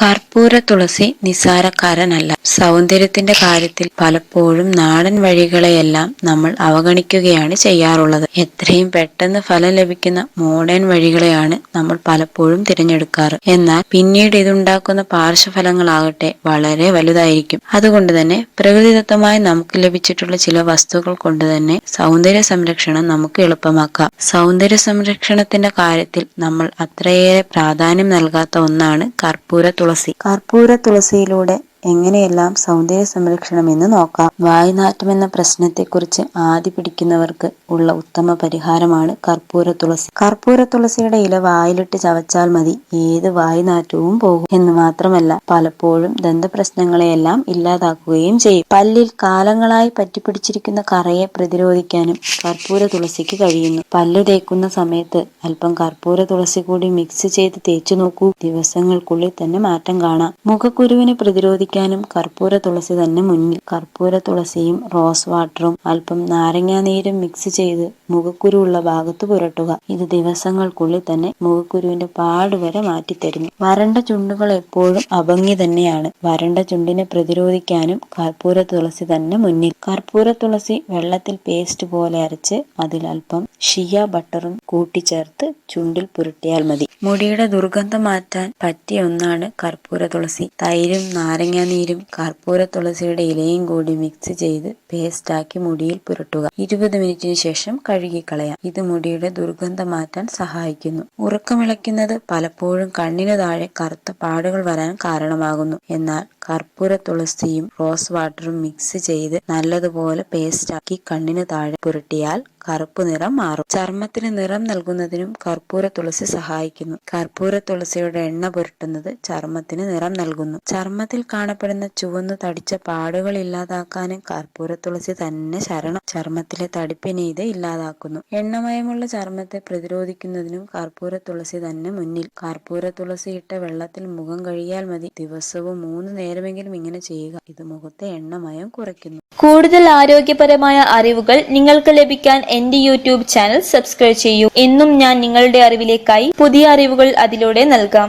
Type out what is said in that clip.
കർപ്പൂര തുളസി നിസ്സാരക്കാരനല്ല. സൗന്ദര്യത്തിന്റെ കാര്യത്തിൽ പലപ്പോഴും നാടൻ വഴികളെയെല്ലാം നമ്മൾ അവഗണിക്കുകയാണ് ചെയ്യാറുള്ളത്. എത്രയും പെട്ടെന്ന് ഫലം ലഭിക്കുന്ന മോഡേൺ വഴികളെയാണ് നമ്മൾ പലപ്പോഴും തിരഞ്ഞെടുക്കാറ്. എന്നാൽ പിന്നീട് ഇതുണ്ടാക്കുന്ന പാർശ്വഫലങ്ങളാകട്ടെ വളരെ വലുതായിരിക്കും. അതുകൊണ്ട് തന്നെ പ്രകൃതിദത്തമായി നമുക്ക് ലഭിച്ചിട്ടുള്ള ചില വസ്തുക്കൾ കൊണ്ട് തന്നെ സൗന്ദര്യ സംരക്ഷണം നമുക്ക് എളുപ്പമാക്കാം. സൗന്ദര്യ സംരക്ഷണത്തിന്റെ കാര്യത്തിൽ നമ്മൾ അത്രയേറെ പ്രാധാന്യം നൽകാത്ത ഒന്നാണ് കർപ്പൂര തുളസി. കർപ്പൂര തുളസിയിലൂടെ എങ്ങനെയെല്ലാം സൗന്ദര്യ സംരക്ഷണം എന്ന് നോക്കാം. വായ്നാറ്റം എന്ന പ്രശ്നത്തെക്കുറിച്ച് ആദി പിടിക്കുന്നവർക്ക് ഉള്ള ഉത്തമ പരിഹാരമാണ് കർപ്പൂര തുളസി. കർപ്പൂര തുളസിയുടെ ഇല വായിലിട്ട് ചവച്ചാൽ മതി, ഏത് വായ്നാറ്റവും പോകും. എന്ന് മാത്രമല്ല, പലപ്പോഴും ദന്തപ്രശ്നങ്ങളെയെല്ലാം ഇല്ലാതാക്കുകയും ചെയ്യും. പല്ലിൽ കാലങ്ങളായി പറ്റിപ്പിടിച്ചിരിക്കുന്ന കറയെ പ്രതിരോധിക്കാനും കർപ്പൂര തുളസിക്ക് കഴിയുന്നു. പല്ല് തേക്കുന്ന സമയത്ത് അല്പം കർപ്പൂര തുളസി കൂടി മിക്സ് ചെയ്ത് തേച്ചു നോക്കൂ, ദിവസങ്ങൾക്കുള്ളിൽ തന്നെ മാറ്റം കാണാം. മുഖക്കുരുവിനെ പ്രതിരോധിക്കാനും കർപ്പൂര തുളസി തന്നെ മുന്നിൽ. കർപ്പൂര തുളസിയും റോസ് വാട്ടറും അല്പം നാരങ്ങാനീരും മിക്സ് ചെയ്ത് മുഖക്കുരു ഉള്ള ഭാഗത്ത് പുരട്ടുക. ഇത് ദിവസങ്ങൾക്കുള്ളിൽ തന്നെ മുഖക്കുരുവിന്റെ പാട് വരെ മാറ്റിത്തരുന്നു. വരണ്ട ചുണ്ടുകൾ എപ്പോഴും അഭംഗി തന്നെയാണ്. വരണ്ട ചുണ്ടിനെ പ്രതിരോധിക്കാനും കർപ്പൂര തുളസി തന്നെ മുന്നിൽ. കർപ്പൂര തുളസി വെള്ളത്തിൽ പേസ്റ്റ് പോലെ അരച്ച് അതിൽ അല്പം ഷിയ ബട്ടറും കൂട്ടിച്ചേർത്ത് ചുണ്ടിൽ പുരട്ടിയാൽ മതി. മുടിയുടെ ദുർഗന്ധം മാറ്റാൻ പറ്റിയ ഒന്നാണ് കർപ്പൂര തുളസി. തൈരും നാരങ്ങാനീരും കർപ്പൂര തുളസിയുടെ ഇലയും കൂടി മിക്സ് ചെയ്ത് പേസ്റ്റാക്കി മുടിയിൽ പുരട്ടുക. 20 മിനിറ്റിന് ശേഷം കഴുകിക്കളയാം. ഇത് മുടിയുടെ ദുർഗന്ധം മാറ്റാൻ സഹായിക്കുന്നു. ഉറക്കമിളയ്ക്കുന്നത് പലപ്പോഴും കണ്ണിന് താഴെ കറുത്ത പാടുകൾ വരാൻ കാരണമാകുന്നു. എന്നാൽ കർപ്പൂര തുളസിയും റോസ് വാട്ടറും മിക്സ് ചെയ്ത് നല്ലതുപോലെ പേസ്റ്റാക്കി കണ്ണിന് താഴെ പുരട്ടിയാൽ കറുപ്പ് നിറം മാറും. ചർമ്മത്തിന് നിറം നൽകുന്നതിനും കർപ്പൂര തുളസി സഹായിക്കുന്നു. കർപ്പൂര തുളസിയുടെ എണ്ണ പുരട്ടുന്നത് ചർമ്മത്തിന് നിറം നൽകുന്നു. ചർമ്മത്തിൽ കാണപ്പെടുന്ന ചുവന്നു തടിച്ച പാടുകൾ ഇല്ലാതാക്കാനും കർപ്പൂര തുളസി തന്നെ ശരണം. ചർമ്മത്തിലെ തടിപ്പിനെ ഇത് ഇല്ലാതാക്കുന്നു. എണ്ണമയമുള്ള ചർമ്മത്തെ പ്രതിരോധിക്കുന്നതിനും കർപ്പൂര തുളസി തന്നെ മുന്നിൽ. കർപ്പൂര തുളസി ഇട്ട വെള്ളത്തിൽ മുഖം കഴുകിയാൽ മതി. ദിവസവും 3 നേരമെങ്കിലും ഇങ്ങനെ ചെയ്യുക. ഇത് മുഖത്തെ എണ്ണമയം കുറയ്ക്കുന്നു. കൂടുതൽ ആരോഗ്യപരമായ അറിവുകൾ നിങ്ങൾക്ക് ലഭിക്കാൻ എന്റെ യൂട്യൂബ് ചാനൽ സബ്സ്ക്രൈബ് ചെയ്യൂ. എന്നും ഞാൻ നിങ്ങളുടെ അറിവിലേക്കായി പുതിയ അറിവുകൾ അതിലൂടെ നൽകാം.